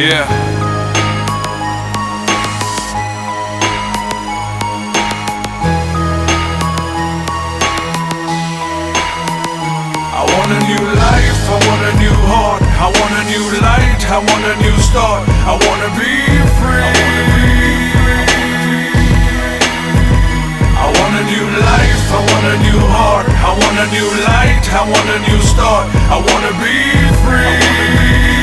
Yeah. I want a new life, I want a new heart, I want a new light, I want a new start, I wanna be free. I want a new life, I want a new heart, I want a new light, I want a new start, I wanna be free.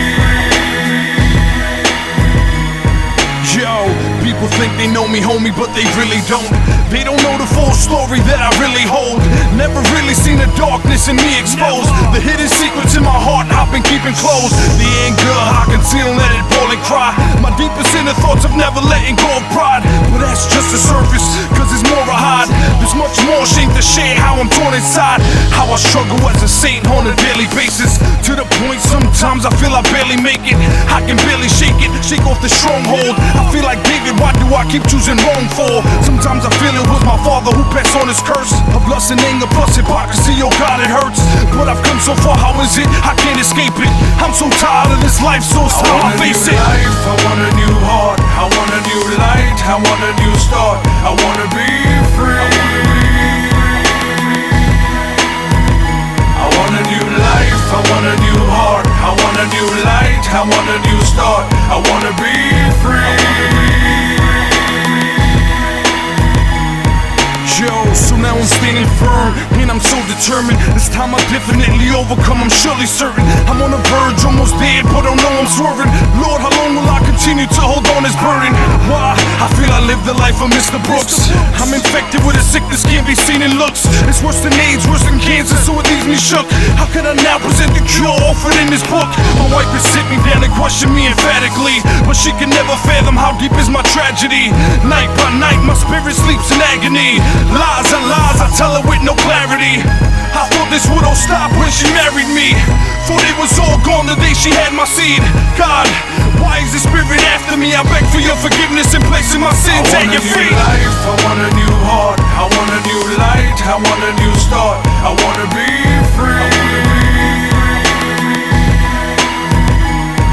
Yo, people think they know me, homie, but they really don't. They don't know the full story that I really hold. Never really seen the darkness in me exposed. The hidden secrets in my heart I've been keeping close. The anger I conceal and let it boil and cry. My deepest inner thoughts of never letting go of pride. But that's just the surface, cause there's more I hide. There's much more shame to share, how I'm torn inside. How I struggle as a saint on a daily basis. To the point sometimes I feel I barely make it. I can barely shake it, shake off the stronghold. I feel like David, why do I keep choosing wrong for? Sometimes I feel it was my father who passed on his curse of lust and anger plus hypocrisy, oh God it hurts. But I've come so far, how is it? I can't escape it. I'm so tired of this life, so it's time I face it. I want a new heart, I want a new light, I want a new start, I wanna be free. I want a new life, I want a new heart, I want a new light, I want a new start, I wanna be free. Yo, so now I'm standing firm, and I'm so determined. This time I'll definitely overcome, I'm surely certain. I'm on the verge, almost dead, but I know I'm swerving. Lord, how long will I continue to hold on this burden? Why? I feel I live the life of Mr. Brooks. I'm infected with a sickness can't be seen in looks. It's worse than AIDS, worse than cancer, so it leaves me shook. How can I now present the cure offered in this book? My wife has sit me down and question me emphatically, but she can never fathom how deep is my tragedy. Night by night, my spirit sleeps in agony. Lies and lies, I tell her with no clarity. I thought this would all stop when she married me. Thought it was all gone the day she had my seed. God, why is the spirit after me? I beg for your forgiveness and placing my sins at your feet. I want a new life, I want a new heart, I want a new light, I want a new start, I wanna be free.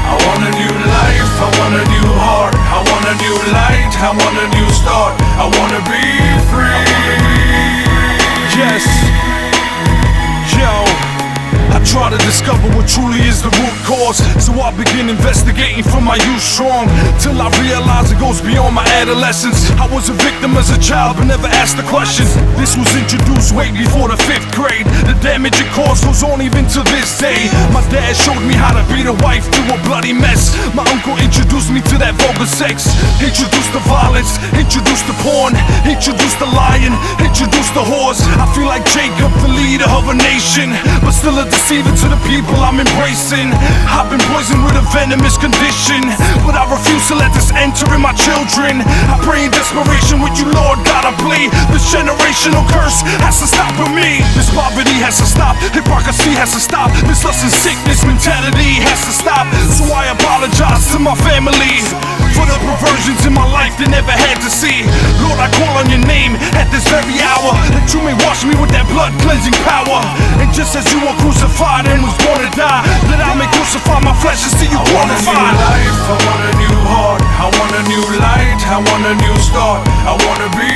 I want a new life, I want a new heart, I want a new light, I want a new start, I wanna be free. Yes, yo, I try to discover what truly is the root cause. So I begin investigating from my youth strong, till I realize it goes beyond my adolescence. I was a victim as a child but never asked the question. This was introduced way before the 5th grade. The damage it caused goes on even to this day. My dad showed me how to beat a wife to a bloody mess. My uncle introduced me to that vulgar sex. Introduced the violence, introduced the porn, introduced the lying, introduced the whores. I feel like Jacob, the leader of a nation, but still a deceiver to the people I'm embracing. I've been poisoned with a venomous condition, but I refuse to let this enter in my children. I pray in desperation with you, Lord God, I plead. This generational curse has to stop with me. This poverty has to stop, hypocrisy has to stop. This lust and sickness mentality has to stop. So I apologize to my family for the perversions in my life they never had to see. Lord, I call on your name at this very hour, that you may wash me with that blood cleansing power. And just as you were crucified and was born to die, that I may crucify my flesh and see you glorified. I want a new life, I want a new heart, I want a new light, I want a new start, I wanna be